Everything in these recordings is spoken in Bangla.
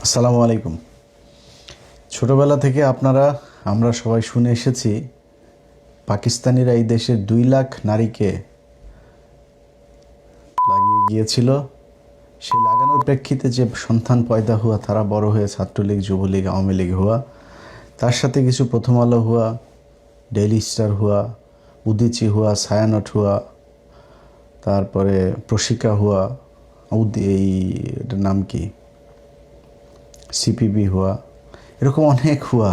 আসসালামু আলাইকুম। ছোটবেলা থেকে আমরা সবাই শুনে এসেছি পাকিস্তানিরা এই দেশের 2 লাখ নারীকে লাগিয়ে গিয়েছিল। সেই লাগানোর প্রেক্ষিতে যে সন্তান পয়দা হুয়া, তারা বড় হয়ে ছাত্রলীগ, যুবলীগ, আওয়ামী লীগ হুয়া, তার সাথে কিছু প্রথম আলো হুয়া, ডেইলি স্টার হুয়া, উদিচি হুয়া, ছায়ানট হুয়া, তারপরে প্রশিকা হুয়া, এই এটার নাম কি, সিপিবি হুয়া, এরকম অনেক হুয়া,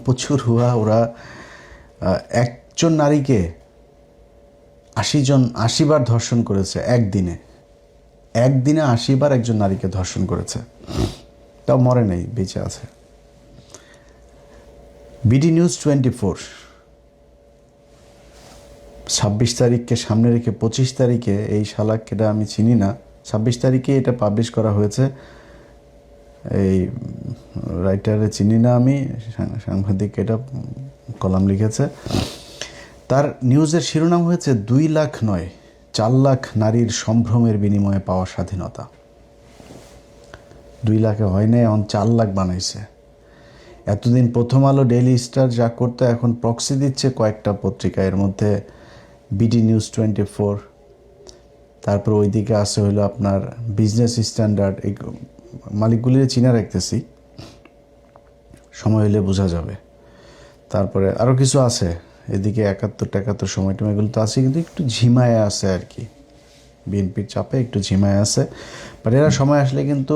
প্রচুর হুয়া। ওরা একজন নারীকে 80 বার ধর্ষণ করেছে একদিনে। 80 বার একজন নারীকে ধর্ষণ করেছে, তাও মরে নেই, বেঁচে আছে। বিডি নিউজ 24 26 তারিখকে সামনে রেখে 25 তারিখে এই শালাকটা আমি চিনি না, 26 তারিখে এটা পাবলিশ করা হয়েছে। এই রাইটারে চিনি না আমি, সাংবাদিক এটা কলাম লিখেছে। তার নিউজের শিরোনাম হয়েছে 2 লাখ নয়, 4 লাখ নারীর সম্ভ্রমের বিনিময়ে পাওয়া স্বাধীনতা। 2 লাখে হয় নাই, এখন 4 লাখ বানাইছে। এতদিন প্রথম আলো, ডেইলি স্টার যা করতো, এখন প্রক্সি দিচ্ছে কয়েকটা পত্রিকা, এর মধ্যে বিডি নিউজ 24, তারপর ওইদিকে আসে হলো আপনার বিজনেস স্ট্যান্ডার্ড। এই মালিকগুলির চিনা রাখতেছি, সময় হলে বোঝা যাবে। তারপরে আরও কিছু আছে, এদিকে 71 সময় টম, এগুলো তো আছে, কিন্তু একটু ঝিমায় আছে আর কি, বিএনপির চাপে একটু ঝিমায় আছে। বাট এরা সময় আসলে কিন্তু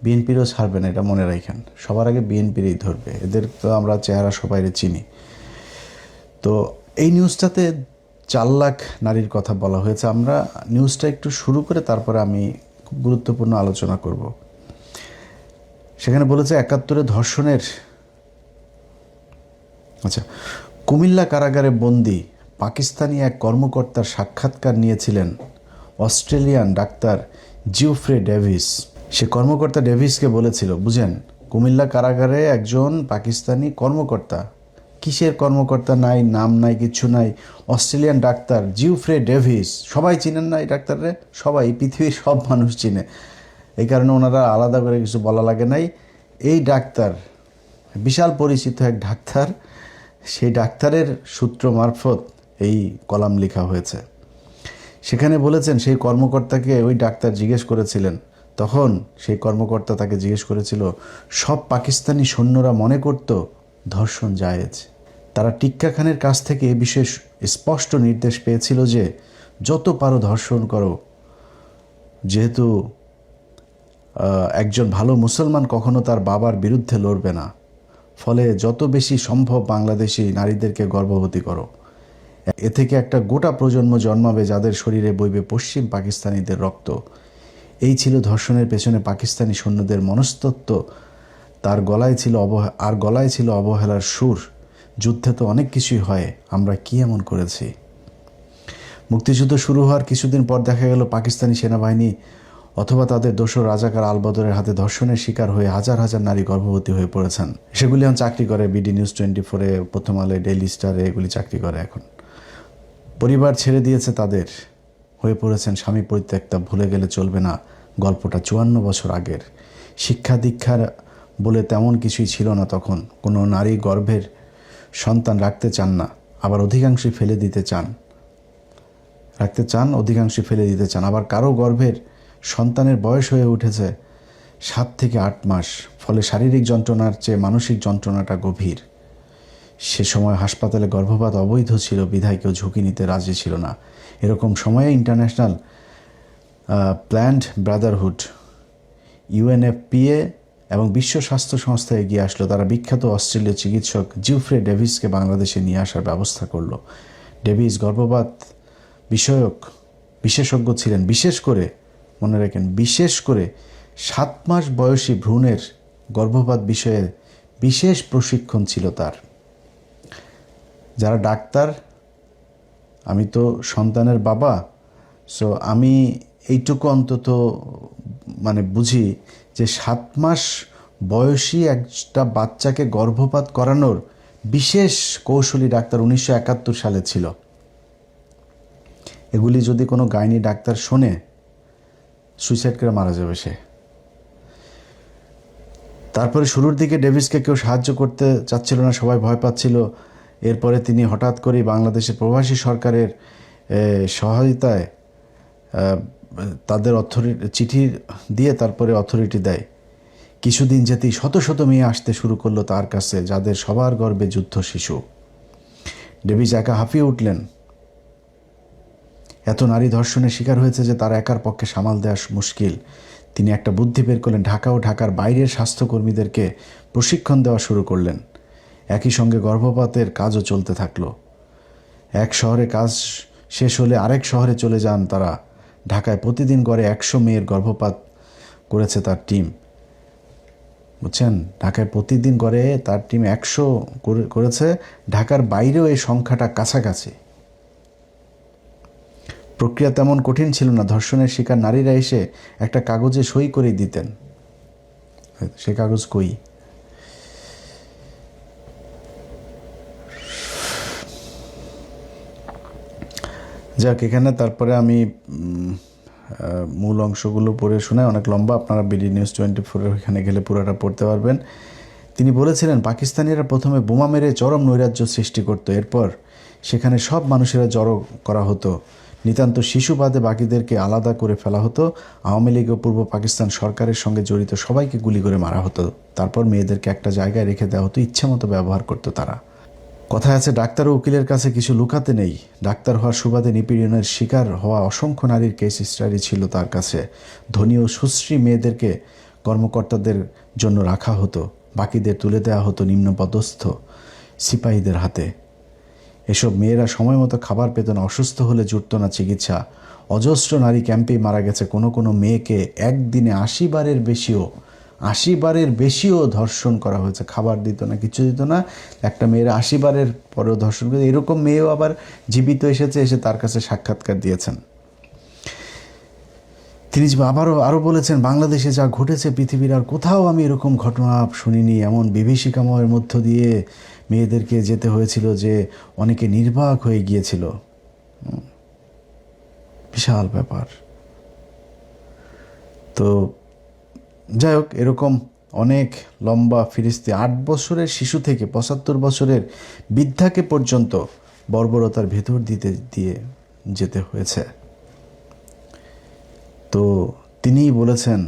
বিএনপিরও ছাড়বে না, এটা মনে রাখেন। সবার আগে বিএনপিরই ধরবে, এদের তো আমরা চেহারা সবাই চিনি। তো এই নিউজটাতে 4 লাখ নারীর কথা বলা হয়েছে। আমরা নিউজটা একটু শুরু করে তারপরে আমি খুব গুরুত্বপূর্ণ আলোচনা করব। সেখানে বলেছে 71-এ ধর্ষণের, আচ্ছা, কুমিল্লা কারাগারে বন্দি পাকিস্তানি এক কর্মকর্তার সাক্ষাৎকার নিয়েছিলেন অস্ট্রেলিয়ান ডাক্তার জিওফ্রে ডেভিস। সে কর্মকর্তা ডেভিসকে বলেছিল, বুঝেন, কুমিল্লা কারাগারে একজন পাকিস্তানি কর্মকর্তা, কিসের কর্মকর্তা নাই, নাম নাই, কিচ্ছু নাই, অস্ট্রেলিয়ান ডাক্তার জিওফ্রে ডেভিস। সবাই চিনেন না এই ডাক্তাররে? সবাই, পৃথিবীর সব মানুষ চিনে, এই কারণে ওনারা আলাদা করে কিছু বলা লাগে নাই। এই ডাক্তার বিশাল পরিচিত এক ডাক্তার, সেই ডাক্তারের সূত্র মারফত এই কলাম লেখা হয়েছে। সেখানে বলেছেন সেই কর্মকর্তাকে ওই ডাক্তার জিজ্ঞেস করেছিলেন, তখন সেই কর্মকর্তা তাকে জিজ্ঞেস করেছিল, সব পাকিস্তানি সৈন্যরা মনে করত ধর্ষণ জায়েজ। তারা টিক্কা খানের কাছ থেকে এ বিষয়ে স্পষ্ট নির্দেশ পেয়েছিল যে যত পারো ধর্ষণ করো, যেহেতু একজন ভালো মুসলমান কখনো তার বাবার বিরুদ্ধে লড়বে না, ফলে যত বেশি সম্ভব বাংলাদেশি নারীদেরকে গর্ভবতী করো। এ থেকে একটা গোটা প্রজন্ম জন্মাবে যাদের শরীরে বইবে পশ্চিম পাকিস্তানিদের রক্ত। এই ছিল ধর্ষণের পেছনে পাকিস্তানি সৈন্যদের মনস্তত্ত্ব। তার গলায় ছিল অবহেলার সুর। যুদ্ধে তো অনেক কিছুই হয়, আমরা কি এমন করেছি? মুক্তিযুদ্ধ শুরু হওয়ার কিছুদিন পর দেখা গেল পাকিস্তানি সেনাবাহিনী অথবা তাদের দোসর রাজাকার আলবদরের হাতে ধর্ষণের শিকার হয়ে হাজার হাজার নারী গর্ভবতী হয়ে পড়েছেন। সেগুলি এখন চাকরি করে বিডি নিউজ 24-এ, প্রথম আলো, ডেইলি স্টারে, এগুলি চাকরি করে। এখন পরিবার ছেড়ে দিয়েছে তাদের, হয়ে পড়েছেন স্বামী পরিত্যক্তা। ভুলে গেলে চলবে না, গল্পটা 54 বছর আগের। শিক্ষা দীক্ষার বলে তেমন কিছুই ছিল না তখন। কোনো নারী গর্ভের সন্তান রাখতে চান না, আবার অধিকাংশই ফেলে দিতে চান। অধিকাংশই ফেলে দিতে চান। আবার কারো গর্ভের সন্তানের বয়স হয়ে উঠেছে 7 থেকে 8 মাস, ফলে শারীরিক যন্ত্রণার চেয়ে মানসিক যন্ত্রণাটা গভীর। সে সময় হাসপাতালে গর্ভপাত অবৈধ ছিল, বিধায় কেউ ঝুঁকি নিতে রাজি ছিল না। এরকম সময়ে ইন্টারন্যাশনাল প্ল্যান্ড ব্রাদারহুড, ইউএনএফপিএ এবং বিশ্ব স্বাস্থ্য সংস্থা এগিয়ে আসলো। তারা বিখ্যাত অস্ট্রেলীয় চিকিৎসক জিওফ্রে ডেভিসকে বাংলাদেশে নিয়ে আসার ব্যবস্থা করলো। ডেভিস গর্ভপাত বিষয়ক বিশেষজ্ঞ ছিলেন। বিশেষ করে মনে রাখেন, বিশেষ করে 7 মাস বয়সী ভ্রূণের গর্ভপাত বিষয়ে বিশেষ প্রশিক্ষণ ছিল তার। যারা ডাক্তার, আমি তো সন্তানের বাবা, সো আমি এইটুকু অন্তত বুঝি যে 7 মাস বয়সী একটা বাচ্চাকে গর্ভপাত করানোর বিশেষ কৌশলী ডাক্তার 1971 সালে ছিল। এগুলি যদি কোনো গাইনি ডাক্তার শোনে, সুইসাইড করে মারা যাবে সে। তারপরে শুরুর দিকে ডেভিসকে কেউ সাহায্য করতে চাচ্ছিল না, সবাই ভয় পাচ্ছিল। এরপরে তিনি হঠাৎ করেই বাংলাদেশের প্রবাসী সরকারের সহায়তায় তাদের চিঠি দিয়ে তারপরে অথরিটি দেয়। কিছুদিন যেতেই শত শত মেয়ে আসতে শুরু করলো তার কাছে, যাদের সবার গর্বে যুদ্ধ শিশু। ডেভিস একা হাঁপিয়ে উঠলেন। এত নারী ধর্ষণের শিকার হয়েছে যে তার একার পক্ষে সামাল দেওয়া মুশকিল। তিনি একটা বুদ্ধি বের করলেন, ঢাকা ও ঢাকার বাইরের স্বাস্থ্যকর্মীদেরকে প্রশিক্ষণ দেওয়া শুরু করলেন। একই সঙ্গে গর্ভপাতের কাজও চলতে থাকলো। এক শহরে কাজ শেষ হলে আরেক শহরে চলে যান তারা। ঢাকায় প্রতিদিন গড়ে 100 মেয়ের গর্ভপাত করেছে তার টিম। বুঝছেন, ঢাকায় প্রতিদিন গড়ে তার টিম 100 করেছে। ঢাকার বাইরেও এই সংখ্যাটা কাছাকাছি। প্রক্রিয়া তেমন কঠিন ছিল না। ধর্ষণের শিকার নারীরা এসে একটা কাগজে সই করে দিতেন। সে কাগজ কই? যাক, এখানে তারপরে আমি মূল অংশগুলো পড়ে শোনাই, অনেক লম্বা। আপনারা বিডি নিউজ 24 এখানে গেলে পুরোটা পড়তে পারবেন। তিনি বলেছিলেন, পাকিস্তানিরা প্রথমে বোমা মেরে চরম নৈরাজ্য সৃষ্টি করত। এরপর সেখানে সব মানুষেরা জড়ো করা হতো। নিতান্ত শিশু বাদে বাকিদেরকে আলাদা করে ফেলা হতো। আওয়ামী লীগ ও পূর্ব পাকিস্তান সরকারের সঙ্গে জড়িত সবাইকে গুলি করে মারা হতো। তারপর মেয়েদেরকে একটা জায়গায় রেখে দেওয়া হতো, ইচ্ছামতো ব্যবহার করতো তারা। কথায় আছে, ডাক্তার ও উকিলের কাছে কিছু লুকাতে নেই। ডাক্তার হওয়ার সুবাদে নিপীড়নের শিকার হওয়া অসংখ্য নারীর কেস স্টাডি ছিল তার কাছে। ধনী ও সুশ্রী মেয়েদেরকে কর্মকর্তাদের জন্য রাখা হতো, বাকিদের তুলে দেওয়া হতো নিম্নপদস্থ সিপাহীদের হাতে। এসব মেয়েরা সময় মতো খাবার পেত না, অসুস্থ হলে জুটত না চিকিৎসা। অজস্র নারী ক্যাম্পেই মারা গেছে। কোনো কোনো মেয়েকে একদিনে 80 বারের বেশিও ধর্ষণ করা হয়েছে। খাবার দিত না, কিছু দিত না। একটা মেয়ের 80 বারের পরেও ধর্ষণ করে। এরকম মেয়েও আবার জীবিত এসে তার কাছে সাক্ষাৎকার দিয়েছেন। তিনি আরও বলেছেন, বাংলাদেশে যা ঘটেছে পৃথিবীর আর কোথাও আমি এরকম ঘটনা শুনিনি। এমন বিভীষিকাময়ের মধ্য দিয়ে মেয়েদেরকে যেতে হয়েছিল যে অনেকে নির্বাক হয়ে গিয়েছিল। বিশাল ব্যাপার। তো যাই হোক, এরকম অনেক লম্বা ফিরিস্তি 8 বছরের শিশু থেকে 75 বছরের বৃদ্ধাকে পর্যন্ত বর্বরতার ভেতর দিয়ে যেতে হয়েছে। তো তিনিই বলেছেন,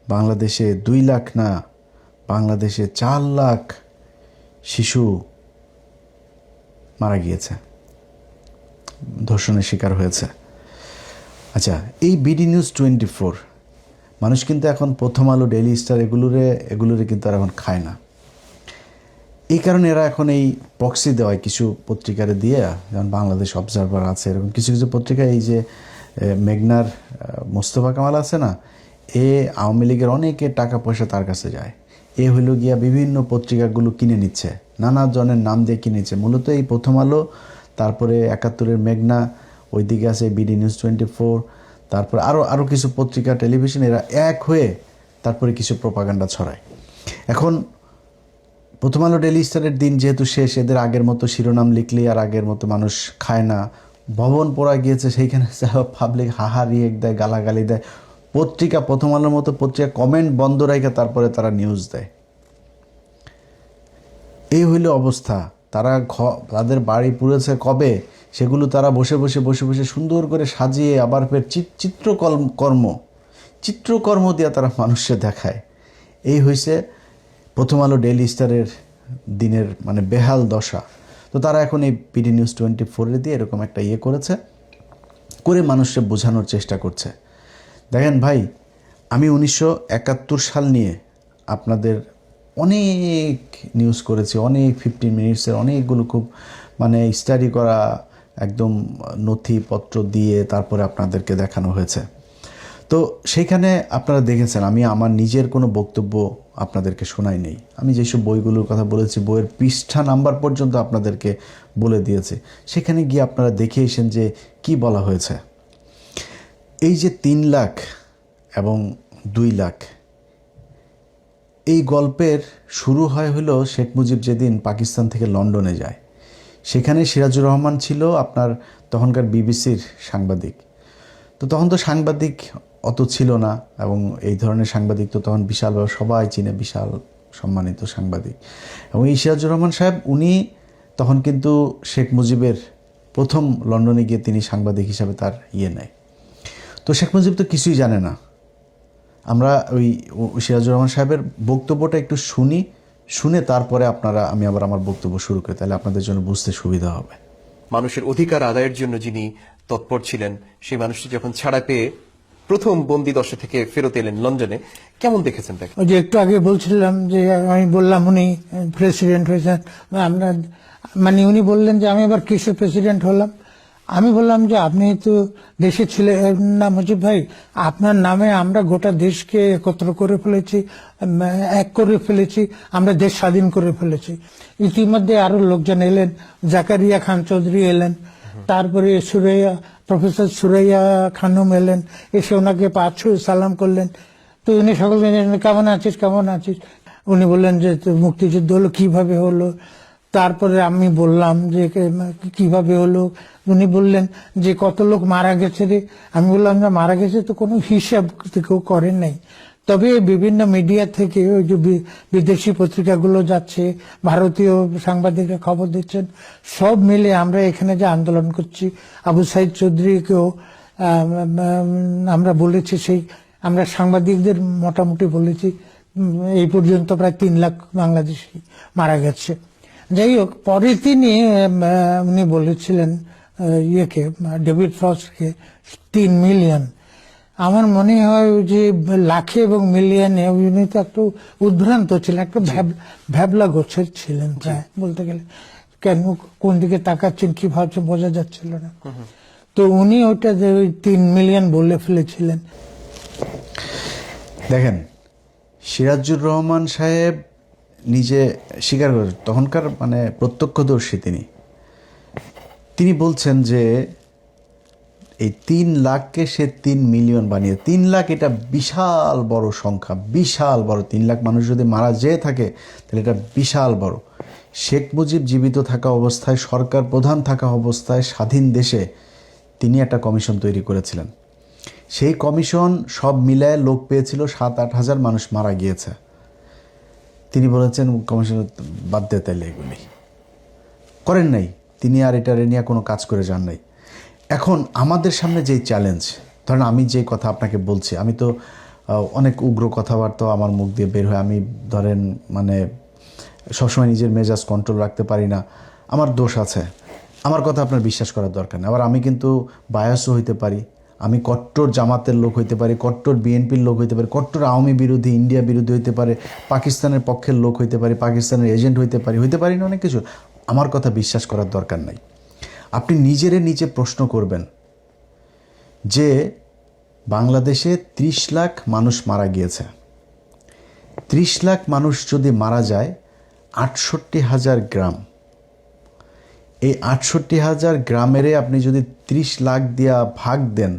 বাংলাদেশে 2 লাখ না, বাংলাদেশে 4 লাখ শিশু মারা গিয়েছে, ধর্ষণের শিকার হয়েছে। আচ্ছা, এই বিডি নিউজ 24 মানুষ কিন্তু এখন প্রথম আলো, ডেইলি স্টার এগুলোরে কিন্তু আর এখন খায় না। এই কারণে এরা এখন এই প্রক্সি দেওয়ায় কিছু পত্রিকারে দিয়ে, যেমন বাংলাদেশ অবজারভার আছে, এরকম কিছু কিছু পত্রিকা, এই যে মেঘনার মোস্তফা কামাল আছে না, আওয়ামী লীগের অনেকে টাকা পয়সা তার কাছে যায়। হইল গিয়া বিভিন্ন পত্রিকাগুলো কিনে নিচ্ছে, নানা জনের নাম দিয়ে কিনেছে। মূলত এই প্রথম আলো, তারপরে 71-এর মেঘনা, ওইদিকে আছে বিডি নিউজ 24, তারপরে আরও কিছু পত্রিকা, টেলিভিশন, এরা এক হয়ে তারপরে কিছু প্রপাগান্ডা ছড়ায়। এখন প্রথম আলো, ডেইলি স্টারের দিন যেহেতু শেষ, এদের আগের মতো শিরোনাম লিখলে আর আগের মতো মানুষ খায় না। ভবন পোড়া গিয়েছে, সেইখানে পাবলিক হাহা রিয়েক্ট দেয়, গালাগালি দেয়। পত্রিকা, প্রথম আলোর মতো পত্রিকা কমেন্ট বন্ধ রেখে তারপরে তারা নিউজ দেয়। এই হইল অবস্থা। তাদের বাড়ি পুড়েছে কবে, সেগুলো তারা বসে বসে সুন্দর করে সাজিয়ে আবার ফের চিত্রকর্ম দিয়ে তারা মানুষকে দেখায়। এই হয়েছে প্রথম আলো, ডেইলি স্টারের দিনের মানে বেহাল দশা। তো তারা এখন এই বিডি নিউজ 24 দিয়ে এরকম একটা করেছে, করে মানুষকে বোঝানোর চেষ্টা করছে। দেখেন ভাই, আমি 1971 সাল নিয়ে আপনাদের অনেক নিউজ করেছি, অনেক 15 মিনিটসের অনেকগুলো খুব মানে স্টাডি করা, একদম নথিপত্র দিয়ে তারপরে আপনাদেরকে দেখানো হয়েছে। তো সেইখানে আপনারা দেখেছেন, আমি আমার নিজের কোনো বক্তব্য আপনাদেরকে শোনাই নেই। আমি যেসব বইগুলোর কথা বলেছি, বইয়ের পৃষ্ঠা নাম্বার পর্যন্ত আপনাদেরকে বলে দিয়েছে। সেখানে গিয়ে আপনারা দেখে এসেন যে কি বলা হয়েছে। এই যে 3 লাখ এবং 2 লাখ, এই গল্পের শুরু হলো শেখ মুজিব যেদিন পাকিস্তান থেকে লন্ডনে যায়। সেখানে সিরাজুর রহমান ছিল আপনার তখনকার বিবিসির সাংবাদিক। তো তখন তো সাংবাদিক অত ছিল না, এবং এই ধরনের সাংবাদিক তো তখন বিশালভাবে সবাই চিনে, বিশাল সম্মানিত সাংবাদিক। এবং এই সিরাজুর রহমান সাহেব উনি তখন কিন্তু শেখ মুজিবের প্রথম লন্ডনে গিয়ে তিনি সাংবাদিক হিসাবে তার নেয়। তো শেখ মুজিব তো কিছুই জানে না। আমরা ওই সিরাজুর রহমান সাহেবের বক্তব্যটা একটু শুনে তারপরে আমি আবার আমার বক্তব্য শুরু করি, তাহলে আপনাদের জন্য বুঝতে সুবিধা হবে। মানুষের অধিকার আদায়ের জন্য যিনি তৎপর ছিলেন, সেই মানুষটি যখন ছাড়া পেয়ে প্রথম বন্দি দশা থেকে ফেরত এলেন লন্ডনে, কেমন দেখেছেন তাকে? ওই যে একটু আগে বলছিলাম যে আমি বললাম উনি প্রেসিডেন্ট হয়েছেন, আমরা মানে উনি বললেন যে আমি আবার কিসে প্রেসিডেন্ট হলাম। আমি বললাম যে আপনি তো দেশে ছিলেন না মুজিব ভাই, আপনার নামে আমরা গোটা দেশকে একত্র করে ফেলেছি, এক করে ফেলেছি, আমরা দেশ স্বাধীন করে ফেলেছি। ইতিমধ্যে আরো লোকজন এলেন, জাকারিয়া খান চৌধুরী এলেন, তারপরে প্রফেসর সুরাইয়া খানম এলেন, এসে ওনাকে পা ছুঁয়ে সালাম করলেন। তো উনি সকলকে কেমন আছিস কেমন আছিস, উনি বললেন যে মুক্তিযুদ্ধ হলো কিভাবে হলো। তারপরে আমি বললাম যে কিভাবে হলো, উনি বললেন যে কত লোক মারা গেছে রে। আমি বললাম যে মারা গেছে তো কোনো হিসাব কেউ করেন নাই, তবে বিভিন্ন মিডিয়া থেকে ওই যে বিদেশি পত্রিকাগুলো যাচ্ছে, ভারতীয় সাংবাদিকরা খবর দিচ্ছেন, সব মিলে আমরা এখানে যে আন্দোলন করছি, আবু সাইদ চৌধুরীকেও আমরা বলেছি, সেই আমরা সাংবাদিকদের মোটামুটি বলেছি এই পর্যন্ত প্রায় 3 লাখ বাংলাদেশি মারা গেছে। যাই হোক, পরে উনি বলেছিলেন ডেভিড ফ্রস্টকে 3 মিলিয়ন। আমার মনে হয় যে লাখে এবং মিলিয়নে উনি তো একটু উদ্ভ্রান্ত ছিলেন, একটু ভ্যাবলা গোছের ছিলেন প্রায় বলতে গেলে। কেন কোন দিকে তাকাচ্ছেন কি ভাবছেন বোঝা যাচ্ছিল না। তো উনি ওইটা যে 3 মিলিয়ন বলে ফেলেছিলেন। দেখেন, সিরাজুর রহমান সাহেব নিজে স্বীকার করেন, তখনকার মানে প্রত্যক্ষদর্শী তিনি বলছেন যে এই 3 লাখকে সে 3 মিলিয়ন বানিয়ে, 3 লাখ এটা বিশাল বড় সংখ্যা, বিশাল বড়। 3 লাখ মানুষ যদি মারা যেয়ে থাকে তাহলে এটা বিশাল বড়। শেখ মুজিব জীবিত থাকা অবস্থায়, সরকার প্রধান থাকা অবস্থায়, স্বাধীন দেশে তিনি একটা কমিশন তৈরি করেছিলেন। সেই কমিশন সব মিলায় লোক পেয়েছিল 7-8 হাজার মানুষ মারা গিয়েছে। তিনি বলেছেন কমিশন বাদ দে, তাইলে এগুলি করেন নাই তিনি, আর এটা নিয়ে কোনো কাজ করে যান নাই। এখন আমাদের সামনে যেই চ্যালেঞ্জ, ধরেন আমি যে কথা আপনাকে বলছি, আমি তো অনেক উগ্র কথাবার্তা আমার মুখ দিয়ে বের হয়, আমি ধরেন মানে সবসময় নিজের মেজাজ কন্ট্রোল রাখতে পারি না, আমার দোষ আছে, আমার কথা আপনার বিশ্বাস করার দরকার নেই। আবার আমি কিন্তু বায়াসও হইতে পারি, আমি কট্টর জামাতের লোক হইতে পারি, কট্টর বিএনপির লোক হইতে পারি, কট্টর আওয়ামী বিরোধী, ইন্ডিয়া বিরোধী হইতে পারে, পাকিস্তানের পক্ষের লোক হইতে পারি, পাকিস্তানের এজেন্ট হইতে পারি না অনেক কিছু। আমার কথা বিশ্বাস করার দরকার নাই। আপনি নিজে প্রশ্ন করবেন যে বাংলাদেশে 30 লাখ মানুষ মারা গিয়েছে, 30 লাখ মানুষ যদি মারা যায়, 68,000 গ্রাম, এই 68,000 গ্রামেরে আপনি যদি 30 লাখ দিয়া ভাগ দেন,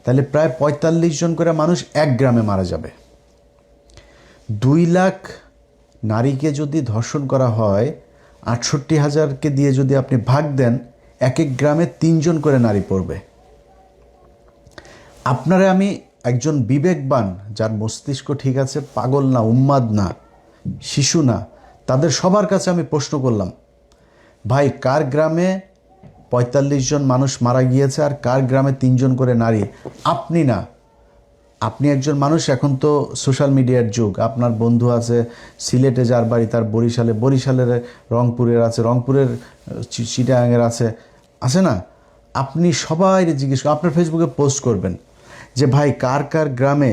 তাহলে প্রায় 45 জন করে মানুষ এক গ্রামে মারা যাবে। 2 লাখ নারীকে যদি ধর্ষণ করা হয়, 68,000কে দিয়ে যদি আপনি ভাগ দেন, এক এক গ্রামে 3 জন করে নারী পড়বে। আপনারা আমি একজন বিবেকবান, যার মস্তিষ্ক ঠিক আছে, পাগল না, উন্মাদ না, শিশু না, তাদের সবার কাছে আমি প্রশ্ন করলাম, ভাই কার গ্রামে 45 জন মানুষ মারা গিয়েছে আর কার গ্রামে 3 জন করে নারী? আপনি না, আপনি একজন মানুষ। এখন তো সোশ্যাল মিডিয়ার যুগ, আপনার বন্ধু আছে সিলেটে, যার বাড়ি তার বরিশালের রংপুরের আছে, রংপুরের চিটাগাংয়ের আছে না, আপনি সবাই জিজ্ঞেস করেন, আপনার ফেসবুকে পোস্ট করবেন যে ভাই কার কার গ্রামে,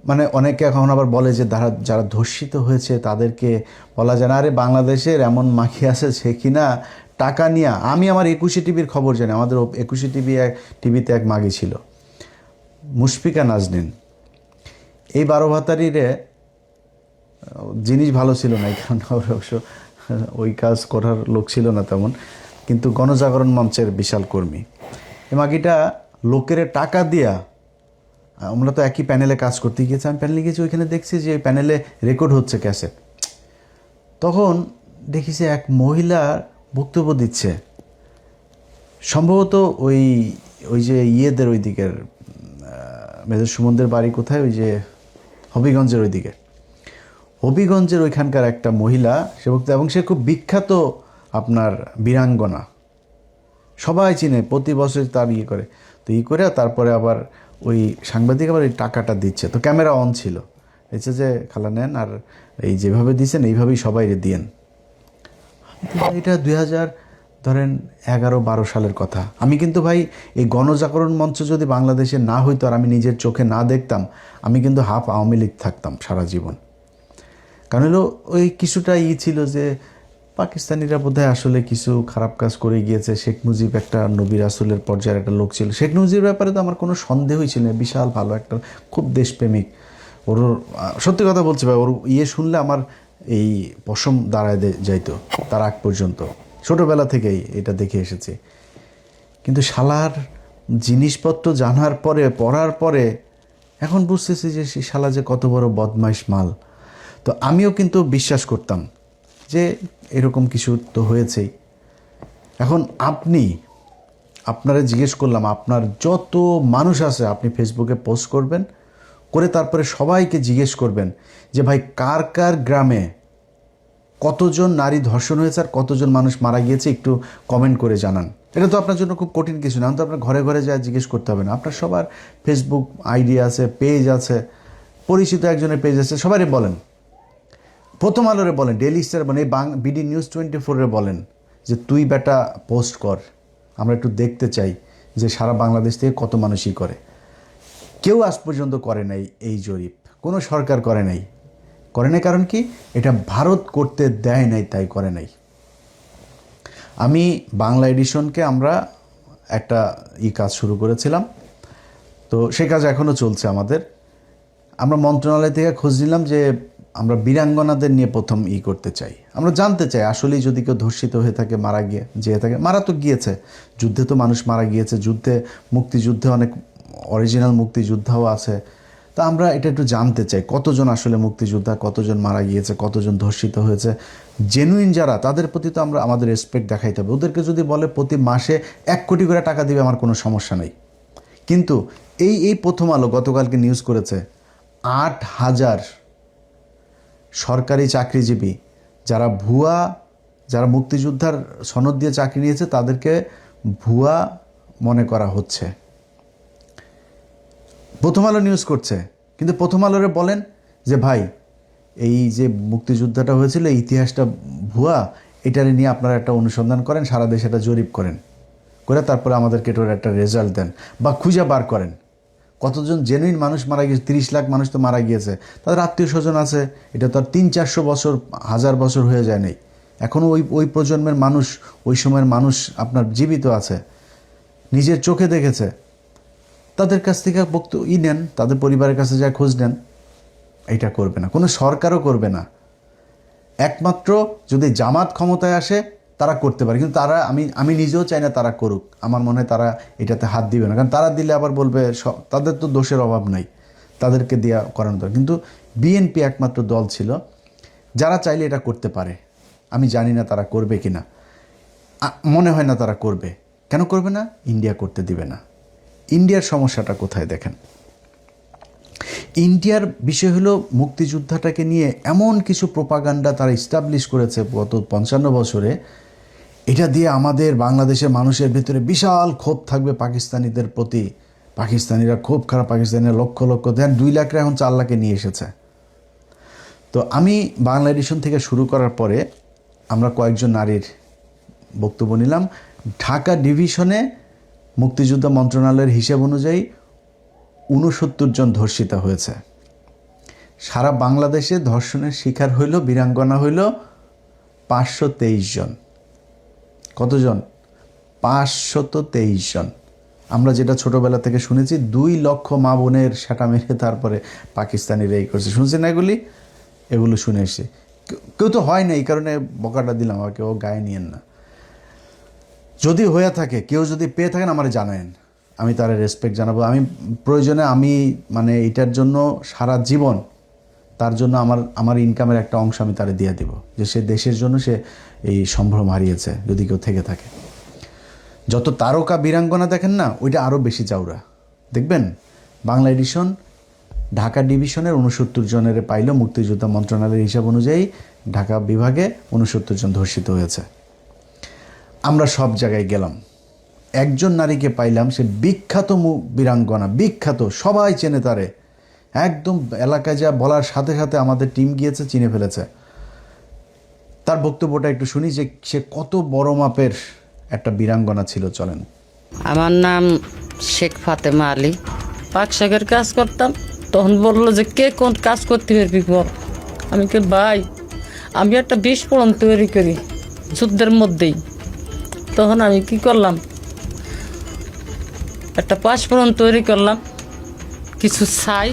মানে অনেকে এখন আবার বলে যে যারা ধর্ষিত হয়েছে তাদেরকে বলা যায় না, আরে বাংলাদেশের এমন মাখি আছে সে কিনা টাকা নিয়ে, আমি আমার 21 টিভির খবর জানি, আমাদের 21 টিভিতে এক মাগি ছিল, মুশফিকা নাজনীন। এই 12 ভাতারিরে জিনিস ভালো ছিল না, কারণ অবশ্য ওই কাজ করার লোক ছিল না তেমন, কিন্তু গণজাগরণ মঞ্চের বিশাল কর্মী। এই মাগিটা লোকের টাকা দিয়া, আমরা তো একই প্যানেলে কাজ করতে গিয়েছি, আমি প্যানেলে গিয়েছি, ওইখানে দেখছি যে ওই প্যানেলে রেকর্ড হচ্ছে ক্যাসেট। তখন দেখি যে এক মহিলা বক্তব্য দিচ্ছে, সম্ভবত ওই যে ইয়েদের ওই দিকের মেজর সুমনদের বাড়ি কোথায়, ওই যে হবিগঞ্জের ওইদিকে, হবিগঞ্জের ওইখানকার একটা মহিলা সে বক্তা, এবং সে খুব বিখ্যাত আপনার বীরাঙ্গনা, সবাই চিনে, প্রতি বছর তার করে, তো করে তারপরে আবার ওই সাংবাদিক আবার এই টাকাটা দিচ্ছে, তো ক্যামেরা অন ছিল, এসে যে খালা নেন, আর এই যেভাবে দিচ্ছেন এইভাবেই সবাই দিয়েন। এটা 2011-12 সালের কথা। আমি কিন্তু ভাই এই গণজাগরণ মঞ্চ যদি বাংলাদেশে না হইতো আর আমি নিজের চোখে না দেখতাম, আমি কিন্তু হাফ আওয়ামী লীগ থাকতাম সারা জীবন। কারণ হলো ওই কিছুটা ছিল যে পাকিস্তানিরা বোধহয় আসলে কিছু খারাপ কাজ করে গিয়েছে, শেখ মুজিব একটা নবী রাসূলের পর্যায়ের একটা লোক ছিল, শেখ মুজিবের ব্যাপারে তো আমার কোনো সন্দেহই ছিল না, বিশাল ভালো একটা খুব দেশপ্রেমিক। ওর সত্যি কথা বলছি ভাই, ওর শুনলে আমার এই পশম দাঁড়ায় যাইতো তার আগ পর্যন্ত, ছোটোবেলা থেকেই এটা দেখে এসেছি। কিন্তু শালার জিনিসপত্র জানার পরে, পড়ার পরে এখন বুঝতেছি যে সে শালা যে কত বড় বদমাইশ মাল। তো আমিও কিন্তু বিশ্বাস করতাম যে এরকম কিছু তো হয়েছেই। এখন আপনারা জিজ্ঞেস করলাম, আপনার যত মানুষ আছে আপনি ফেসবুকে পোস্ট করবেন, করে তারপরে সবাইকে জিজ্ঞেস করবেন যে ভাই কার কার গ্রামে কতজন নারী ধর্ষণ হয়েছে আর কতজন মানুষ মারা গিয়েছে, একটু কমেন্ট করে জানান। এটা তো আপনার জন্য খুব কঠিন কিছু না, তো আপনার ঘরে ঘরে যা জিজ্ঞেস করতে হবে না। আপনার সবার ফেসবুক আইডি আছে, পেজ আছে, পরিচিত একজনের পেজ আছে, সবারই বলেন, প্রথম আলোরে বলেন, ডেইলি স্টার বলেন, এই বিডি নিউজ 24-এ বলেন যে তুই বেটা পোস্ট কর, আমরা একটু দেখতে চাই যে সারা বাংলাদেশ থেকে কত মানুষই করে। কেউ আজ পর্যন্ত করে নাই এই জরিপ, কোনো সরকার করে নাই। কারণ কি? এটা ভারত করতে দেয় নাই, তাই করে নাই। আমি বাংলা এডিশনকে আমরা একটা কাজ শুরু করেছিলাম, তো সে কাজ এখনও চলছে আমাদের। আমরা মন্ত্রণালয় থেকে খোঁজ নিলাম যে আমরা বীরাঙ্গনাদের নিয়ে প্রথম করতে চাই, আমরা জানতে চাই আসলেই যদি কেউ ধর্ষিত হয়ে থাকে, যেয়ে থাকে, মারা তো গিয়েছে, যুদ্ধে তো মানুষ মারা গিয়েছে, যুদ্ধে মুক্তিযুদ্ধে অনেক অরিজিনাল মুক্তিযোদ্ধাও আছে, তো আমরা এটা একটু জানতে চাই কতজন আসলে মুক্তিযোদ্ধা, কতজন মারা গিয়েছে, কতজন ধর্ষিত হয়েছে, জেনুইন যারা তাদের প্রতি তো আমরা আমাদের রেসপেক্ট দেখাইতে হবে। ওদেরকে যদি বলে প্রতি মাসে 1 কোটি করে টাকা দিবে, আমার কোনো সমস্যা নেই। কিন্তু এই প্রথম আলো গতকালকে নিউজ করেছে 8,000 সরকারি চাকরিজীবী যারা মুক্তিযোদ্ধার সনদ দিয়ে চাকরি নিয়েছে তাদেরকে ভুয়া মনে করা হচ্ছে। প্রথম আলো নিউজ করছে, কিন্তু প্রথম আলোরে বলেন যে ভাই এই যে মুক্তিযুদ্ধটা হয়েছিল এই ইতিহাসটা ভুয়া, এটারে নিয়ে আপনারা একটা অনুসন্ধান করেন, সারা দেশে একটা জরিপ করেন, করে তারপরে আমাদেরকে এটার একটা রেজাল্ট দেন বা খুঁজে বার করেন কতজন জেনুইন মানুষ মারা গিয়েছে। 30 লাখ মানুষ তো মারা গিয়েছে, তাদের আত্মীয় স্বজন আছে, এটা তো আর 300-400 বছর, 1000 বছর হয়ে যায় নাই, এখনও ওই প্রজন্মের মানুষ, ওই সময়ের মানুষ আপনার জীবিত আছে, নিজের চোখে দেখেছে, তাদের কাছ থেকে নেন, তাদের পরিবারের কাছে যা খোঁজ নেন। এটা করবে না, কোনো সরকারও করবে না। একমাত্র যদি জামাত ক্ষমতায় আসে তারা করতে পারে, কিন্তু তারা আমি নিজেও চাই না তারা করুক। আমার মনে হয় তারা এটাতে হাত দিবে না, কারণ তারা দিলে আবার বলবে তাদের তো দোষের অভাব নাই, তাদেরকে দেওয়া করানো দরকার। কিন্তু বিএনপি একমাত্র দল ছিল যারা চাইলে এটা করতে পারে। আমি জানি না তারা করবে কি না, মনে হয় না তারা করবে। কেন করবে না? ইন্ডিয়া করতে দিবে না। ইন্ডিয়ার সমস্যাটা কোথায় দেখেন, ইন্ডিয়ার বিষয় হলো মুক্তিযোদ্ধাটাকে নিয়ে এমন কিছু প্রোপাগান্ডা তারা ইস্টাবলিশ করেছে গত 55 বছরে, এটা দিয়ে আমাদের বাংলাদেশের মানুষের ভিতরে বিশাল ক্ষোভ থাকবে পাকিস্তানিদের প্রতি। পাকিস্তানিরা খুব খারাপ, পাকিস্তানিরা লক্ষ লক্ষ দেন, 2 লাখে এখন 4 লাখে নিয়ে এসেছে। তো আমি বাংলা এডিশন থেকে শুরু করার পরে আমরা কয়েকজন নারীর বক্তব্য নিলাম। ঢাকা ডিভিশনে মুক্তিযুদ্ধ মন্ত্রণালয়ের হিসেব অনুযায়ী 69 জন ধর্ষিত হয়েছে। সারা বাংলাদেশে ধর্ষণের শিকার হইল, বীরাঙ্গনা হইল 523 জন। কতজন? 523 জন। আমরা যেটা ছোটবেলা থেকে শুনেছি 2 লক্ষ মা বোনের সেটা মেরে তারপরে পাকিস্তানিরা এই করছে, শুনছি না এগুলো শুনে এসেছি। কেউ তো হয় না, এই কারণে বকাটা দিলাম, আমাকে ও গায়ে নিয়েন না। যদি হয়ে থাকে, কেউ যদি পেয়ে থাকেন আমার জানায়েন, আমি তার রেসপেক্ট জানাবো। আমি প্রয়োজনে মানে এটার জন্য সারা জীবন তার জন্য আমার ইনকামের একটা অংশ আমি তারে দিয়ে দিব, যে সে দেশের জন্য সে এই সম্ভ্রম হারিয়েছে, যদি কেউ থেকে থাকে। যত তারকা বীরাঙ্গনা দেখেন না, ওইটা আরও বেশি চাউরা দেখবেন। বাংলা এডিশন ঢাকা ডিভিশনের 69 জনের পাইল। মুক্তিযোদ্ধা মন্ত্রণালয়ের হিসাব অনুযায়ী ঢাকা বিভাগে 69 জন ধর্ষিত হয়েছে। আমরা সব জায়গায় গেলাম, একজন নারীকে পাইলাম, সে বিখ্যাত বীরাঙ্গনা, বিখ্যাত, সবাই চেনে তারে, একদম এলাকায় যা বলার সাথে সাথে আমাদের টিম গিয়েছে, চিনে ফেলেছে। তার বক্তব্যটা একটু শুনি যে সে কত বড় মাপের একটা বীরাঙ্গনা ছিল। চলেন। আমার নাম শেখ ফাতেমা আলী। পাক শাকের কাজ করতাম। তখন বললো যে কে কোন কাজ করতে পারবি বল। আমি কে ভাই, আমি একটা বিস্ফোরণ তৈরি করি যুদ্ধের মধ্যেই। তখন আমি কি করলাম, একটা পাঁচফোড়ন তৈরি করলাম, কিছু ছাই,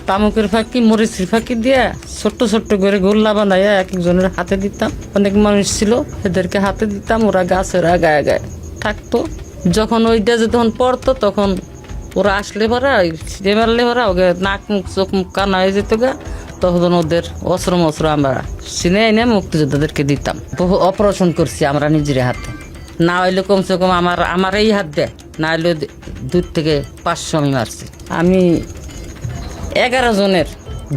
তামুকের ফাঁকি, মরিচের ফাঁকি দিয়ে ছোট্ট ছোট্ট করে গোল্লা বানাইয়া এক একজনের হাতে দিতাম। অনেক মানুষ ছিল, এদেরকে হাতে দিতাম, ওরা গাছের আগায় আগায় থাকতো। যখন ওইটা যে তখন পড়তো, তখন ওরা আসলে পরা মারলে পরা ওকে নাক মুখ চোখ মুখ কানা হয়ে যেত গা। তখন ওদের অস্ত্র মস্ত্র আমরা চিনে এনে মুক্তিযোদ্ধাদেরকে দিতাম। বহু অপারেশন করছি আমরা নিজের হাতে, না হইলে কমসে কম আমার এই হাত দেয়, না হইলে 2 থেকে 500 আমি মারছি। আমি 11 জনের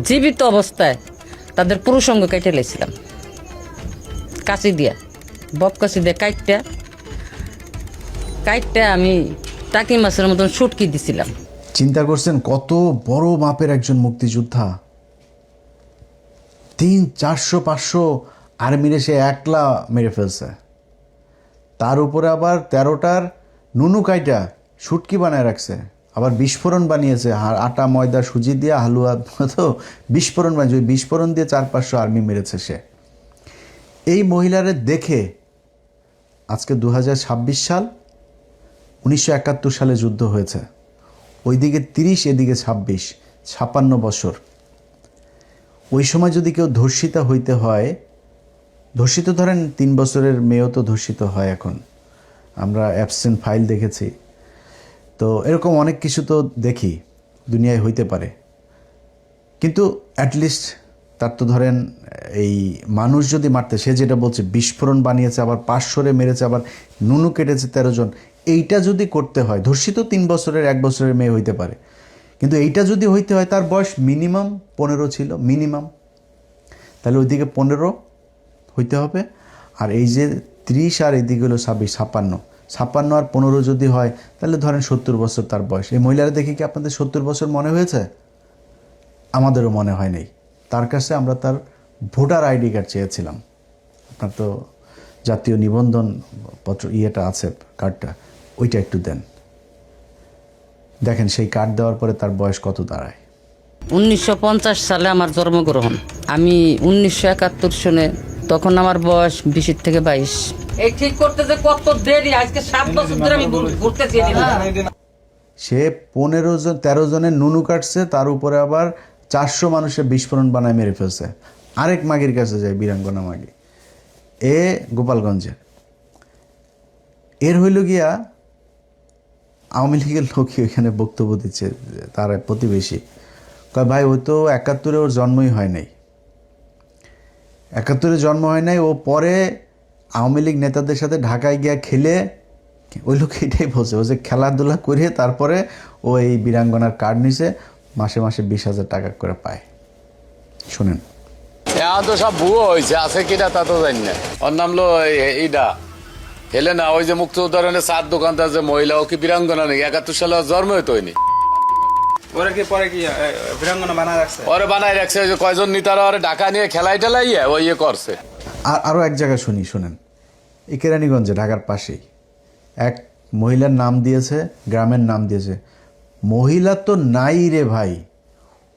জীবিত অবস্থায় তাদের পুরুষঙ্গ কেটে লেছিলাম কাঁচি দিয়া, বব কাঁচি দিয়ে কাইটটা আমি টাকি মাছের মতন শুটকি দিছিলাম। চিন্তা করছেন কত বড় মাপের একজন মুক্তিযোদ্ধা, 300-400-500 আর্মিরে সে একলা মেরে ফেলছে। তার উপরে আবার 13টার নুনু কাইটা শুটকি বানায় রাখছে, আবার বিস্ফোরণ বানিয়েছে, আটা ময়দা সুজি দিয়ে হালুয়া তো বিস্ফোরণ বানিয়েছে। ওই বিস্ফোরণ দিয়ে 400-500 আর্মি মেরেছে সে। এই মহিলারে দেখে আজকে 2026 সাল, 1971 সালে যুদ্ধ হয়েছে, ওইদিকে 30, এদিকে 26, 56 বছর। ওই সময় যদি কেউ ধর্ষিতা হইতে হয়, ধর্ষিত ধরেন 3 বছরের মেয়েও তো ধর্ষিত হয় এখন, আমরা অ্যাবসেন্ট ফাইল দেখেছি, তো এরকম অনেক কিছু তো দেখি দুনিয়ায় হইতে পারে। কিন্তু অ্যাটলিস্ট তার তো ধরেন এই মানুষ যদি মারতে, সে যেটা বলছে বিস্ফোরণ বানিয়েছে, আবার 500-রে মেরেছে, আবার নুনু কেটেছে 13 জন, এইটা যদি করতে হয়, ধর্ষিত 3 বছরের 1 বছরের মেয়ে হইতে পারে, কিন্তু এইটা যদি হইতে হয় তার বয়স মিনিমাম 15 ছিল, মিনিমাম। তাহলে ওইদিকে 15 হইতে হবে, আর এই যে 30 আর এদিকে হলো 26, 56 আর 15 যদি হয়, তাহলে ধরেন 70 বছর তার বয়স। এই মহিলারা দেখে কি আপনাদের 70 বছর মনে হয়েছে? আমাদেরও মনে হয় নাই। তার কাছে আমরা তার ভোটার আইডি কার্ড চেয়েছিলাম। আপনার তো জাতীয় নিবন্ধন পত্র ইয়েটা আছে, কার্ডটা, ওইটা একটু দেন। দেখেন সেই কার্ড দেওয়ার পরে তার বয়স কত দাঁড়ায়। 1950 সালে আমার জন্মগ্রহণ। আমি 1971 সনে, তখন আমার বয়স 20 থেকে 22। এই ঠিক করতে যে কত দেরি, আজকে 7 বছর ধরে আমি ঘুরতেছি। সে 13 জনের নুনু কাটছে, তার উপরে আবার 400 মানুষের বিস্ফোরণ বানায় মেরে ফেলছে। আরেক মাগির কাছে যায়, বীরাঙ্গনা মাগি, এ গোপালগঞ্জের। এর হইল গিয়া আওয়ামী লীগের লোকই ওইখানে বক্তব্য দিচ্ছে, তার প্রতিবেশী কয় ভাই ওই তো 71-এ ওর জন্মই হয় নাই, 71-এ জন্ম হয় নাই, ও পরে আওয়ামী লীগ নেতাদের সাথে ঢাকায় গিয়া খেলে, ওই লোক এটাই বলছে, ও যে খেলাধুলা করে তারপরে ও এই বীরাঙ্গনার কার্ড নিছে, মাসে মাসে 20,000 টাকা করে পায়। শুনেন। এখন তো সব ভুয়ো হয়েছে, আছে কিনা তা তো জানি না। ওর নাম লো এইটা হেলে না, ওই যে মুক্তিযোদ্ধার চার দোকানদার যে মহিলা, ও কি বীরাঙ্গনা নাকি? 71 সালে ওর জন্ম হইতো হয়নি। ওরা কি পরে কি বীরাঙ্গনা বানায় রাখছে? ওরে বানায় রাখছে, ওই যে কয়জন নেতারা ওরে ঢাকা নিয়ে খেলাই টেলাইয়া ওই ইয়ে করছে। আর আরও এক জায়গায় শুনেন, এই কেরানীগঞ্জে, ঢাকার পাশেই এক মহিলার নাম দিয়েছে, গ্রামের নাম দিয়েছে। মহিলা তো নাই রে ভাই,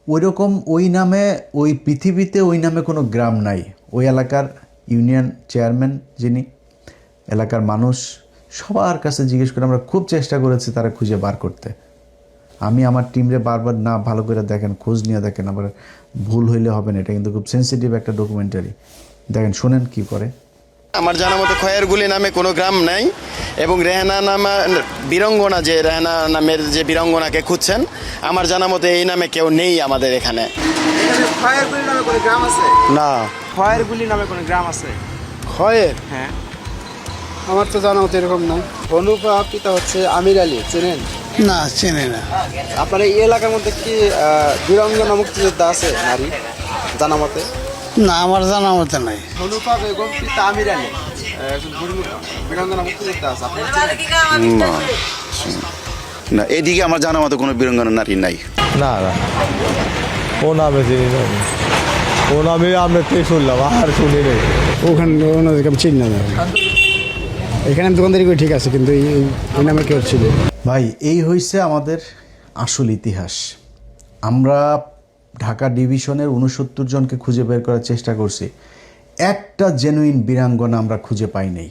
ওইরকম ওই নামে, ওই পৃথিবীতে ওই নামে কোনো গ্রাম নাই। ওই এলাকার ইউনিয়ন চেয়ারম্যান যিনি, এলাকার মানুষ সবার কাছে জিজ্ঞেস করে আমরা খুব চেষ্টা করেছি তারা খুঁজে বার করতে। আমি আমার টিমরে বারবার, না ভালো করে দেখেন, খোঁজ নিয়ে দেখেন, আবার ভুল হইলে হবে না, এটা কিন্তু খুব সেন্সিটিভ একটা ডকুমেন্টারি। দেখেন, শোনেন কি করে। আমার জানা মতো খয়েরগুলি নামে কোনো গ্রাম নাই, এবং রেহানা নামা বীরঙ্গনা, যে রেহানা নামের যে বীরঙ্গনাকে খুঁজছেন, আমার জানা মতো এই নামে কেউ নেই আমাদের এখানে। খয়েরগুলি নামে কোনো গ্রাম আছে? না। খয়েরগুলি নামে কোনো গ্রাম আছে? খয়ের? হ্যাঁ। আমার তো জানা মতো এরকম নাই। হনুপা পিতা হচ্ছে আমির আলী, চেনেন? না চেনে না। আপনার এই এলাকার মধ্যে কি বীরাঙ্গনা মুক্তিযোদ্ধা আছে নারী জানা মতে? না আমার জানা মতে নাই। হনুফা বেগম পিতা আমির আলী একজন বীরাঙ্গনা মুক্তিযোদ্ধা আছে, আপনি চেনেন? না না, এদিকে আমার জানা মতো কোনো বীরাঙ্গনা নারী নাই। না না, ও নামে চিনি না, ও নামে আমরা কে শুনলাম আর শুনি নেই। ওখানে ওনাদেরকে আমি চিনি না। এখানে আমি দোকানদারি করে ঠিক আছে, কিন্তু এই নামে কেউ ছিল। ভাই এই হয়েছে আমাদের আসল ইতিহাস। আমরা ঢাকা ডিভিশনের 69 জনকে খুঁজে বের করার চেষ্টা করছি, একটা জেনুইন বীরাঙ্গনা আমরা খুঁজে পাই নাই।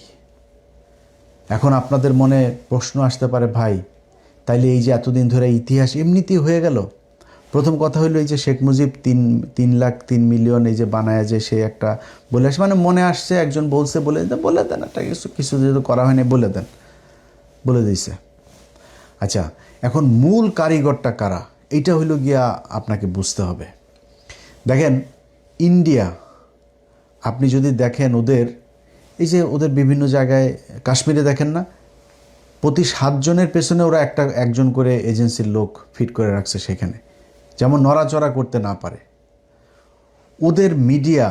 এখন আপনাদের মনে প্রশ্ন আসতে পারে, ভাই তাইলে এই যে এতদিন ধরে ইতিহাস এমনিতেই হয়ে গেল? প্রথম কথা হলো এই যে শেখ মুজিব 3,03,000,000 এই যে বানায় যে সে একটা বলে আসে, মানে মনে আসছে একজন বলছে বলে দেন একটা কিছু যেহেতু করা হয়নি বলে দিয়েছে। আচ্ছা, এখন মূল কারিগরটা কারা, এইটা হইল গিয়া আপনাকে বুঝতে হবে। দেখেন ইন্ডিয়া, আপনি যদি দেখেন এই যে ওদের বিভিন্ন জায়গায়, কাশ্মীরে দেখেন না, প্রতি 7 জনের পেছনে ওরা একজন করে এজেন্সির লোক ফিট করে রাখছে সেখানে, যেমন নড়াচড়া করতে না পারে। ওদের মিডিয়া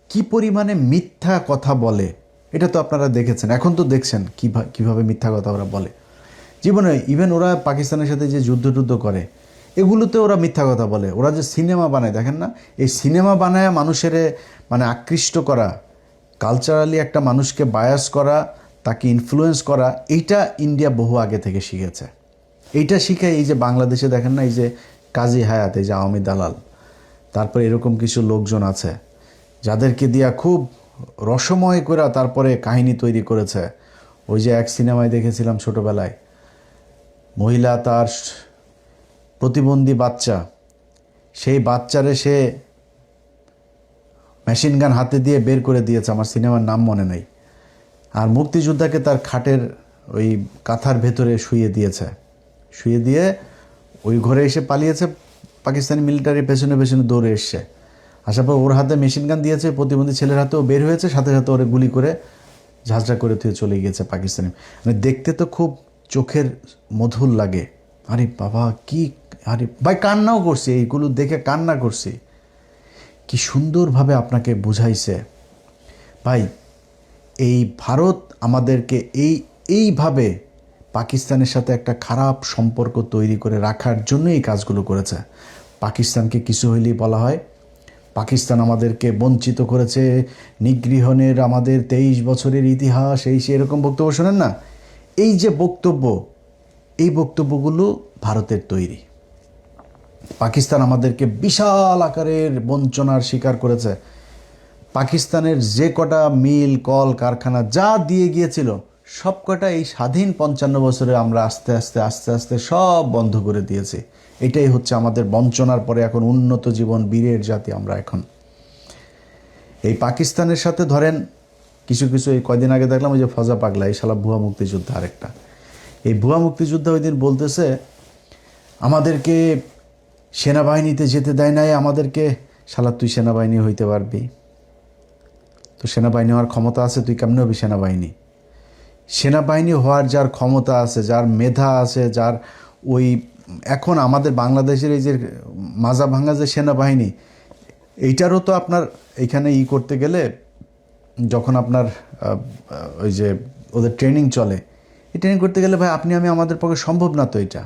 কি পরিমাণে মিথ্যা কথা বলে এটা তো আপনারা দেখেছেন, এখন তো দেখছেন কিভাবে মিথ্যা কথা ওরা বলে। জীবনে ইভেন ওরা পাকিস্তানের সাথে যে যুদ্ধ করে এগুলোতে ওরা মিথ্যা কথা বলে। ওরা যে সিনেমা বানায় দেখেন না, এই সিনেমা বানায় মানুষের মানে আকৃষ্ট করা, কালচারালি একটা মানুষকে বায়াস করা, তাকে ইনফ্লুয়েন্স করা, এইটা ইন্ডিয়া বহু আগে থেকে শিখেছে। এইটা শিখে এই যে বাংলাদেশে দেখেন না, এই যে কাজী হায়াত, এই যে আওয়ামী দালাল, তারপরে এরকম কিছু লোকজন আছে যাদেরকে দিয়া খুব রসময় করে তারপরে কাহিনী তৈরি করেছে। ওই যে এক সিনেমায় দেখেছিলাম ছোটবেলায়, মহিলা তার প্রতিবন্ধী বাচ্চা, সেই বাচ্চারে সে মেশিন গান হাতে দিয়ে বের করে দিয়েছে, আমার সিনেমার নাম মনে নেই। আর মুক্তিযোদ্ধাকে তার খাটের ওই কাঁথার ভেতরে শুয়ে দিয়ে ওই ঘরে এসে পালিয়েছে। পাকিস্তানি মিলিটারি পেছনে দৌড়ে এসছে, আসার পর ওর হাতে মেশিন গান দিয়েছে, প্রতিবন্ধী ছেলের হাতেও বের হয়েছে, সাথে ওরে গুলি করে ঝাঁঝরা করে তুই চলে গিয়েছে পাকিস্তানি। মানে দেখতে তো খুব চোখের মধুর লাগে। আরে বাবা কি, আরে ভাই কান্নাও করছি, এইগুলো দেখে কান্না করছি। কি সুন্দরভাবে আপনাকে বুঝাইছে ভাই। এই ভারত আমাদেরকে এইভাবে পাকিস্তানের সাথে একটা খারাপ সম্পর্ক তৈরি করে রাখার জন্য এই কাজগুলো করেছে। পাকিস্তানকে কিছু হইলেই বলা হয় পাকিস্তান আমাদেরকে বঞ্চিত করেছে, নিগৃহণের আমাদের 23 বছরের ইতিহাস, এরকম বক্তব্য শোনেন না? এই যে বক্তব্য, এই বক্তব্যগুলো ভারতের তৈরি। পাকিস্তান আমাদেরকে বিশাল আকারের বঞ্চনার শিকার করেছে। পাকিস্তানের যে কটা মিল, কল, কারখানা যা দিয়ে গিয়েছিল সব কটা এই স্বাধীন 55 বছরে আমরা আস্তে আস্তে সব বন্ধ করে দিয়েছি। এটাই হচ্ছে আমাদের বঞ্চনার পরে এখন উন্নত জীবন, বীরের জাতি আমরা এখন। এই পাকিস্তানের সাথে ধরেন কিছু এই কয়দিন আগে দেখলাম ওই যে ফজা পাগলা, এই শালা ভুয়া মুক্তিযোদ্ধা আরেকটা। এই ভুয়া মুক্তিযোদ্ধা ওই দিন বলতেছে আমাদেরকে সেনাবাহিনীতে যেতে দেয় নাই আমাদেরকে। শালা তুই সেনাবাহিনী হইতে পারবি? তো সেনাবাহিনী হওয়ার ক্ষমতা আছে, তুই কেমনে হবি সেনাবাহিনী? সেনাবাহিনী হওয়ার যার ক্ষমতা আছে, যার মেধা আছে, যার ওই এখন আমাদের বাংলাদেশের এই যে মাজা ভাঙা যে সেনাবাহিনী, এইটারও তো আপনার এইখানে করতে গেলে যখন আপনার ওই যে ওদের ট্রেনিং চলে, এই ট্রেনিং করতে গেলে ভাই আপনি আমি আমাদের পক্ষে সম্ভব না তো এটা।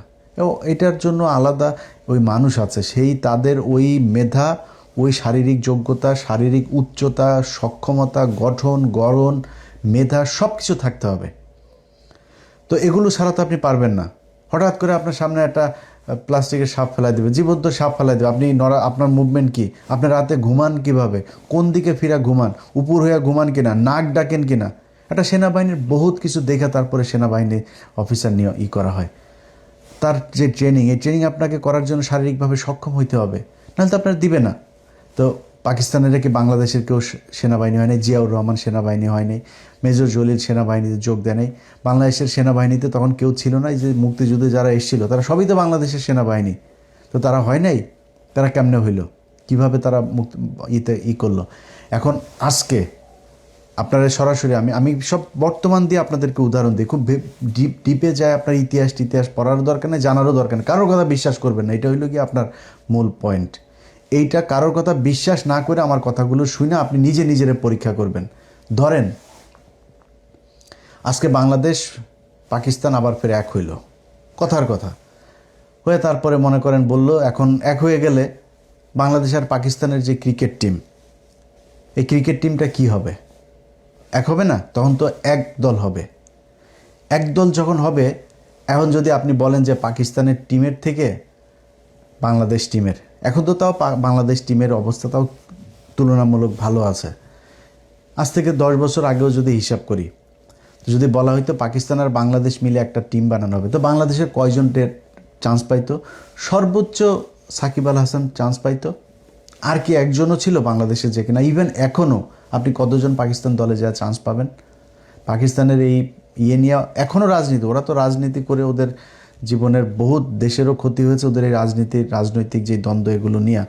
এটার জন্য আলাদা ওই মানুষ আছে, সেই তাদের ওই মেধা, ওই শারীরিক যোগ্যতা, শারীরিক উচ্চতা, সক্ষমতা, গড়ন, মেধা সব কিছু থাকতে হবে। তো এগুলো ছাড়া তো আপনি পারবেন না। হঠাৎ করে আপনার সামনে একটা প্লাস্টিকের সাপ ফেলাই দেবে, জীবন্ত সাপ ফেলাই দেবে, আপনি আপনার মুভমেন্ট কি? আপনি রাতে ঘুমান কিভাবে? কোন দিকে ফিরা ঘুমান? উপর হইয়া ঘুমান কিনা? নাক ডাকেন কিনা? একটা সেনাবাহিনীর বহুত কিছু দেখে তারপরে সেনাবাহিনী অফিসার নিয়ে করা হয়। তার যে ট্রেনিং, এই ট্রেনিং আপনাকে করার জন্য শারীরিকভাবে সক্ষম হইতে হবে, নাহলে তো আপনার দিবে না। তো পাকিস্তানের কি বাংলাদেশের কেউ সেনাবাহিনী হয় নাই? জিয়াউর রহমান সেনাবাহিনী হয়নি, মেজর জলিল সেনাবাহিনীতে যোগ দেয় নাই। বাংলাদেশের সেনাবাহিনীতে তখন কেউ ছিল না, যে মুক্তিযুদ্ধে যারা এসেছিল তারা সবই তো বাংলাদেশের সেনাবাহিনী। তো তারা হয় নাই, তারা কেমনে হইল? কিভাবে তারা করলো? এখন আজকে আপনারা সরাসরি আমি সব বর্তমান দিয়ে আপনাদেরকে উদাহরণ দিই, খুব ডিপে যায় আপনার ইতিহাস পড়ারও দরকার নেই, জানারও দরকার নেই, কারোর কথা বিশ্বাস করবেন না, এটা হইল কি আপনার মূল পয়েন্ট। এইটা কারোর কথা বিশ্বাস না করে আমার কথাগুলো শুনে আপনি নিজের পরীক্ষা করবেন। ধরেন আজকে বাংলাদেশ পাকিস্তান আবার ফের এক হইল, কথার কথা হয়ে তারপরে মনে করেন বলল এখন এক হয়ে গেলে বাংলাদেশ আর পাকিস্তানের যে ক্রিকেট টিম, এই ক্রিকেট টিমটা কি হবে? এক হবে না, তখন তো এক দল হবে। এক দল যখন হবে, এখন যদি আপনি বলেন যে পাকিস্তানের টিমের থেকে বাংলাদেশ টিমের, এখন তো তাও বাংলাদেশ টিমের অবস্থা তাও তুলনামূলক ভালো আছে। আজ থেকে 10 বছর আগেও যদি হিসাব করি, যদি বলা হয়তো পাকিস্তান আর বাংলাদেশ মিলে একটা টিম বানানো হবে, তো বাংলাদেশের কয়জন চান্স পাইতো? সর্বোচ্চ সাকিব আল হাসান চান্স পাইতো, আর কি একজনও ছিল বাংলাদেশে যে কিনা, ইভেন এখনও আপনি কতজন পাকিস্তান দলে যা চান্স পাবেন? পাকিস্তানের এই ইয়ে নিয়ে এখনও রাজনীতি, ওরা তো রাজনীতি করে ওদের জীবনের বহুত দেশেরও ক্ষতি হয়েছে, ওদের এই রাজনৈতিক যে দ্বন্দ্ব এগুলো নিয়ে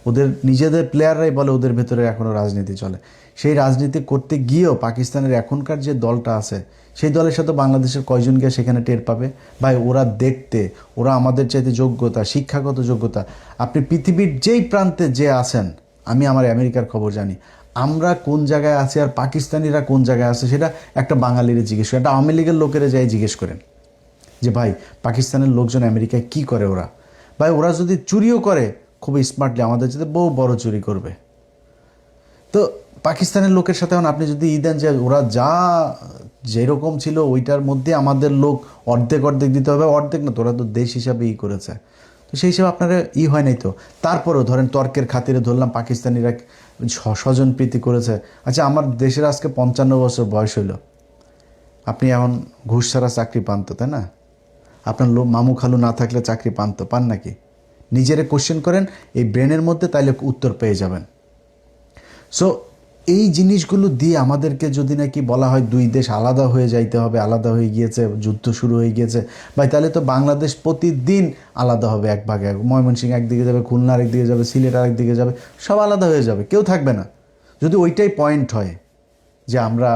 ওদের নিজেদের প্লেয়াররাই বলে ওদের ভেতরে এখনও রাজনীতি চলে। সেই রাজনীতি করতে গিয়েও পাকিস্তানের এখনকার যে দলটা আছে সেই দলের সাথে বাংলাদেশের কয়জন গিয়ে সেখানে টের পাবে? ভাই ওরা দেখতে, ওরা আমাদের চাইতে যোগ্যতা, শিক্ষাগত যোগ্যতা, আপনি পৃথিবীর যেই প্রান্তে যে আছেন, আমি আমার আমেরিকার খবর জানি, আমরা কোন জায়গায় আছি আর পাকিস্তানিরা কোন জায়গায় আছে সেটা একটা বাঙালিরে জিজ্ঞেস করেন, একটা আওয়ামী লীগের লোকেরা যাই জিজ্ঞেস করেন যে ভাই পাকিস্তানের লোকজন আমেরিকায় কি করে ওরা? ভাই ওরা যদি চুরিও করে খুব স্মার্টলি, আমাদের যাতে বহু বড় চুরি করবে। তো পাকিস্তানের লোকের সাথে এখন আপনি যদি দেন যে ওরা যা যেরকম ছিল ওইটার মধ্যে আমাদের লোক অর্ধেক দিতে হবে, অর্ধেক না, তোরা তো দেশ হিসাবে করেছে, তো সেই হিসাবে আপনারা হয় নাই তো। তারপরেও ধরেন তর্কের খাতিরে ধরলাম পাকিস্তানিরা স্বজন প্রীতি করেছে। আচ্ছা আমার দেশের আজকে 55 বছর বয়স হইল, আপনি এখন ঘুষ ছাড়া চাকরি পান তো, তাই না? আপনার মামু খালু না থাকলে চাকরি পান নাকি? নিজেরে কোশ্চেন করেন এই ব্রেনের মধ্যে, তাইলে উত্তর পেয়ে যাবেন। সো এই জিনিসগুলো দিয়ে আমাদেরকে যদি নাকি বলা হয় দুই দেশ আলাদা হয়ে যাইতে হবে, আলাদা হয়ে গিয়েছে, যুদ্ধ শুরু হয়ে গিয়েছে, ভাই তাহলে তো বাংলাদেশ প্রতিদিন আলাদা হবে, এক ভাগে, ময়মনসিংহ একদিকে যাবে, খুলনা আরেকদিকে যাবে, সিলেট আরেকদিকে যাবে, সব আলাদা হয়ে যাবে, কেউ থাকবে না। যদি ওইটাই পয়েন্ট হয় যে আমরা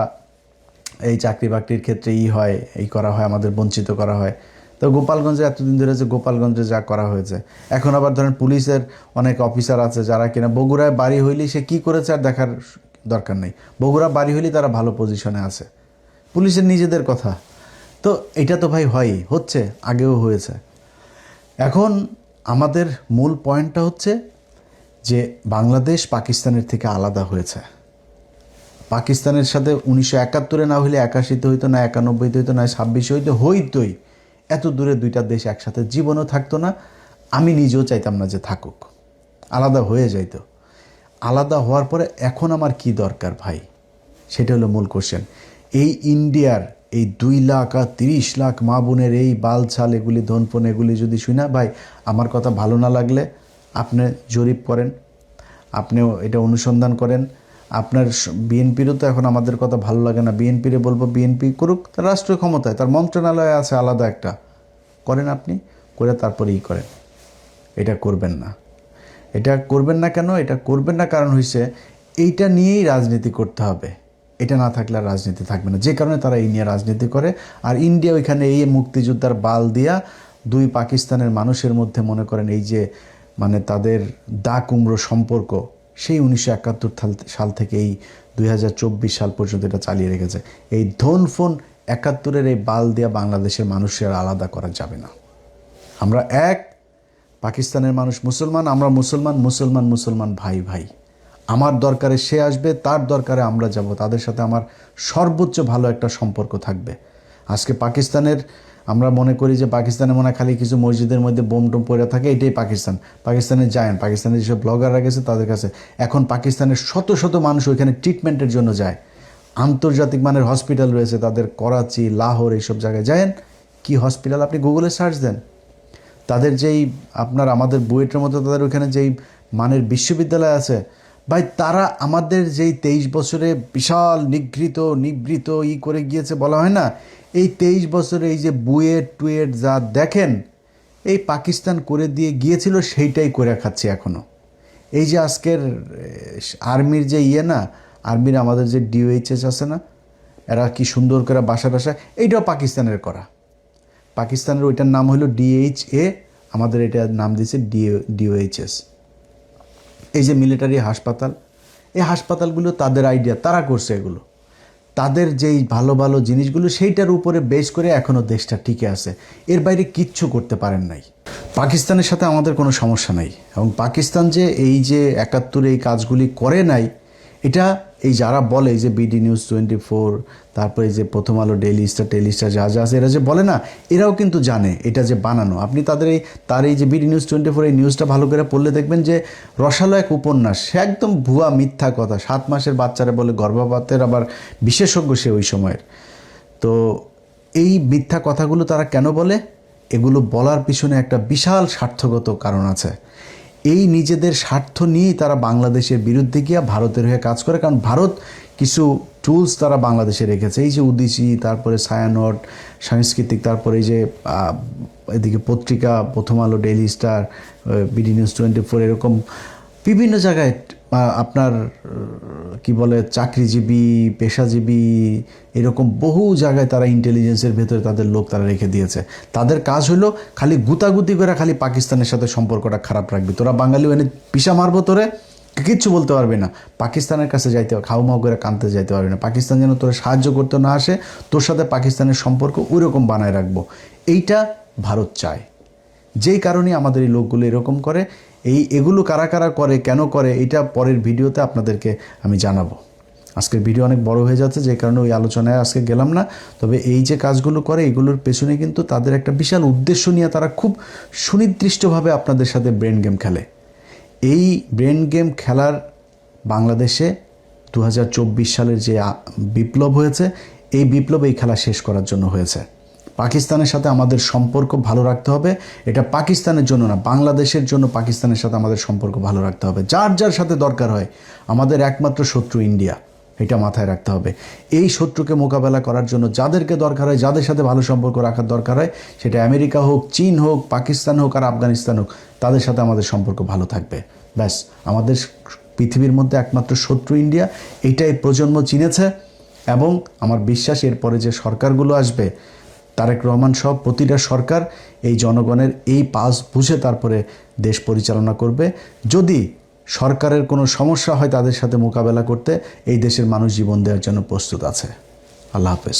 এই চাকরি বাকরির ক্ষেত্রে হয়, এই করা হয়, আমাদের বঞ্চিত করা হয়, তো গোপালগঞ্জে এতদিন ধরে যে গোপালগঞ্জে যা করা হয়েছে, এখন আবার ধরেন পুলিশের অনেক অফিসার আছে যারা কিনা বগুড়ায় বাড়ি হইলেই সে কী করেছে আর দেখার দরকার নেই, বগুড়া বাড়ি হইলেই তারা ভালো পজিশনে আছে, পুলিশের নিজেদের কথা। তো এটা তো ভাই হচ্ছে, আগেও হয়েছে। এখন আমাদের মূল পয়েন্টটা হচ্ছে যে বাংলাদেশ পাকিস্তানের থেকে আলাদা হয়েছে। পাকিস্তানের সাথে 1971 না হইলে 81 হইতো না, 91 হইতো না, 26 হইতোই। এত দূরে দুইটা দেশ একসাথে জীবনও থাকতো না, আমি নিজেও চাইতাম না যে থাকুক, আলাদা হয়ে যাইতো। আলাদা হওয়ার পরে এখন আমার কি দরকার ভাই, সেটা হলো মূল কোশ্চেন। এই ইন্ডিয়ার এই 2 লাখ আর 30 লাখ মা বোনের এই বালছাল এগুলি ধনপন এগুলি যদি শুনা, ভাই আমার কথা ভালো না লাগলে আপনি জরিপ করেন, আপনিও এটা অনুসন্ধান করেন। আপনার বিএনপিরও তো এখন আমাদের কথা ভালো লাগে না, বিএনপিরে বলবো বিএনপি করুক, তার রাষ্ট্রীয় ক্ষমতায়, তার মন্ত্রণালয় আছে আলাদা একটা, করেন আপনি, করে তারপরে করেন। এটা করবেন না, এটা করবেন না কেন? এটা করবেন না কারণ হইছে এইটা নিয়েই রাজনীতি করতে হবে, এটা না থাকলে আর রাজনীতি থাকবে না, যে কারণে তারা এই নিয়ে রাজনীতি করে। আর ইন্ডিয়া ওইখানে এই মুক্তিযোদ্ধার বাল দিয়া 2 পাকিস্তানের মানুষের মধ্যে মনে করেন এই যে মানে তাদের দা কুমড়ো সম্পর্ক, সেই 1971 সাল থেকে এই 2024 সাল পর্যন্ত এটা চালিয়ে রেখেছে। এই ধনফোন 71-এর এই বাল দিয়া বাংলাদেশের মানুষের আলাদা করা যাবে না। আমরা এক, পাকিস্তানের মানুষ মুসলমান, আমরা মুসলমান ভাই ভাই। আমার দরকারে সে আসবে, তার দরকারে আমরা যাব, তাদের সাথে আমার সর্বোচ্চ ভালো একটা সম্পর্ক থাকবে। আজকে পাকিস্তানের আমরা মনে করি যে পাকিস্তানে মনে খালি কিছু মসজিদের মধ্যে বোম টোম পড়ে থাকে, এটাই পাকিস্তানে যায়েন, পাকিস্তানের যেসব ব্লগাররা গেছে তাদের কাছে, এখন পাকিস্তানের শত শত মানুষ ওইখানে ট্রিটমেন্টের জন্য যায়, আন্তর্জাতিক মানের হসপিটাল রয়েছে তাদের, করাচি, লাহোর, এইসব জায়গায় যায়েন। কি হসপিটাল আপনি গুগলে সার্চ দেন, তাদের যেই আপনার আমাদের বুয়েটের মতো তাদের ওইখানে যেই মানের বিশ্ববিদ্যালয় আছে, ভাই তারা আমাদের যেই 23 বছরে বিশাল নিবৃত করে গিয়েছে বলা হয় না, এই 23 বছরে এই যে বুয়েট যা দেখেন এই পাকিস্তান করে দিয়ে গিয়েছিল সেইটাই করে খাচ্ছে এখনও। এই যে আজকের আর্মির যে না আর্মির আমাদের যে ডিওএইচএস আছে না, এরা কি সুন্দর করে বাসা এইটাও পাকিস্তানের করা। পাকিস্তানের ওইটার নাম হলো DHA, আমাদের এটার নাম দিয়েছে DOHS। এই যে মিলিটারি হাসপাতাল, এই হাসপাতালগুলো তাদের আইডিয়া, তারা করছে এগুলো। তাদের যেই ভালো ভালো জিনিসগুলো সেইটার উপরে বেস করে এখনও দেশটা টিকে আছে, এর বাইরে কিচ্ছু করতে পারেন নাই। পাকিস্তানের সাথে আমাদের কোনো সমস্যা নাই, এবং পাকিস্তান যে এই যে 71 এই কাজগুলি করে নাই, এটা এই যারা বলে যে BD News 24, তারপরে যে প্রথম আলো, ডেইলি স্টার, টেলিস্টার যা যা আছে, এরা যে বলে না, এরাও কিন্তু জানে এটা যে বানানো। আপনি তার এই যে BD News 24 এই নিউজটা ভালো করে পড়লে দেখবেন যে রসালো এক উপন্যাস, সে একদম ভুয়া মিথ্যা কথা। 7 মাসের বাচ্চারা বলে গর্ভপাতের আবার বিশেষজ্ঞ সে ওই সময়ের। তো এই মিথ্যা কথাগুলো তারা কেন বলে? এগুলো বলার পিছনে একটা বিশাল স্বার্থগত কারণ আছে। এই নিজেদের স্বার্থ নিয়েই তারা বাংলাদেশের বিরুদ্ধে গিয়ে ভারতের হয়ে কাজ করে, কারণ ভারত কিছু টুলস তারা বাংলাদেশে রেখেছে। এই যে উদিসি, তারপরে ছায়ানট, সাংস্কৃতিক, তারপরে এই যে এদিকে পত্রিকা, প্রথম আলো, ডেইলি স্টার, BD News 24, এরকম বিভিন্ন জায়গায় আপনার কি বলে চাকরিজীবী, পেশাজীবী, এরকম বহু জায়গায় তারা ইন্টেলিজেন্সের ভেতরে তাদের লোক তারা রেখে দিয়েছে। তাদের কাজ হলো খালি গুতাগুতি করে খালি পাকিস্তানের সাথে সম্পর্কটা খারাপ রাখবি। তোরা বাঙালি এনে পিসা মারবো, তোরে কিচ্ছু বলতে পারবে না। পাকিস্তানের কাছে যাইতে খাউমাউ করে কানতে যাইতে পারবে না। পাকিস্তান যেন তোরা সাহায্য করতে না আসে, তোর সাথে পাকিস্তানের সম্পর্ক ওই রকম বানায় রাখবো, এইটা ভারত চায়। যেই কারণে আমাদের এই লোকগুলো এরকম করে। এগুলো কারা কারা করে, কেন করে, এটা পরের ভিডিওতে আপনাদেরকে আমি জানাবো। আজকের ভিডিও অনেক বড় হয়ে যাচ্ছে, যে কারণে ওই আলোচনায় আজকে গেলাম না। তবে এই যে কাজগুলো করে, এগুলোর পেছনে কিন্তু তাদের একটা বিশাল উদ্দেশ্য নিয়ে তারা খুব সুনির্দিষ্টভাবে আপনাদের সাথে ব্রেন গেম খেলে। এই ব্রেন গেম খেলার বাংলাদেশে 2024 সালের যে বিপ্লব হয়েছে, এই বিপ্লব এই খেলা শেষ করার জন্য হয়েছে। পাকিস্তানের সাথে আমাদের সম্পর্ক ভালো রাখতে হবে। এটা পাকিস্তানের জন্য না, বাংলাদেশের জন্য পাকিস্তানের সাথে আমাদের সম্পর্ক ভালো রাখতে হবে। যার যার সাথে দরকার হয়, আমাদের একমাত্র শত্রু ইন্ডিয়া, এটা মাথায় রাখতে হবে। এই শত্রুকে মোকাবেলা করার জন্য যাদেরকে দরকার হয়, যাদের সাথে ভালো সম্পর্ক রাখার দরকার হয়, সেটা আমেরিকা হোক, চীন হোক, পাকিস্তান হোক আর আফগানিস্তান হোক, তাদের সাথে আমাদের সম্পর্ক ভালো থাকবে। ব্যাস, আমাদের পৃথিবীর মধ্যে একমাত্র শত্রু ইন্ডিয়া, এইটাই প্রজন্ম চিনেছে। এবং আমার বিশ্বাস এরপরে যে সরকারগুলো আসবে, তারেক রহমান সহ প্রতিটা সরকার এই জনগণের এই পাস বুঝে তারপরে দেশ পরিচালনা করবে। যদি সরকারের কোনো সমস্যা হয়, তাদের সাথে মোকাবেলা করতে এই দেশের মানুষ জীবন দেওয়ার জন্য প্রস্তুত আছে। আল্লাহ হাফেজ।